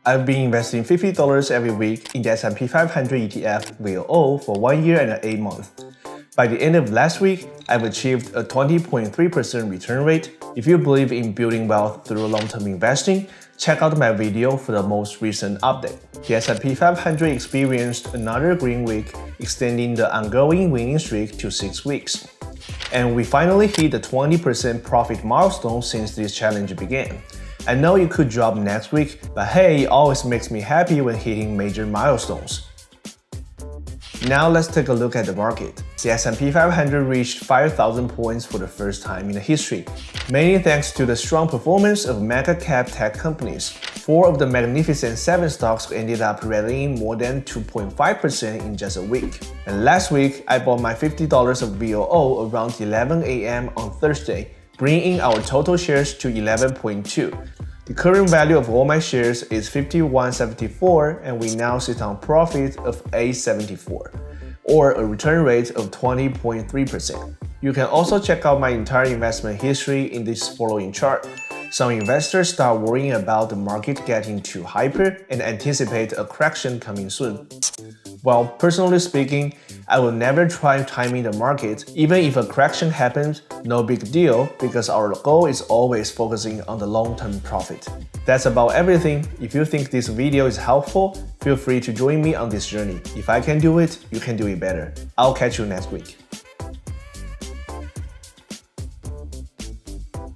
I've been investing $50 every week in the S&P 500 ETF VOO for 1 year and 8 months. By the end of last week, I've achieved a 20.3% return rate. If you believe in building wealth through long-term investing, check out my video for the most recent update. The S&P 500 experienced another green week, extending the ongoing winning streak to 6 weeks. And we finally hit the 20% profit milestone since this challenge began. I know it could drop next week, but hey, it always makes me happy when hitting major milestones. Now let's take a look at the market. The S&P 500 reached 5,000 points for the first time in the history, mainly thanks to the strong performance of mega-cap tech companies. 4 of the Magnificent 7 stocks ended up rallying more than 2.5% in just a week. And last week, I bought my $50 of VOO around 11 a.m. on Thursday, bringing our total shares to 11.2. The current value of all my shares is $51.74, and we now sit on profit of $8.74, or a return rate of 20.3%. You can also check out my entire investment history in this following chart. Some investors start worrying about the market getting too hyper and anticipate a correction coming soon. Well, personally speaking, I will never try timing the market. Even if a correction happens, no big deal, because our goal is always focusing on the long-term profit. That's about everything. If you think this video is helpful, feel free to join me on this journey. If I can do it, you can do it better. I'll catch you next week.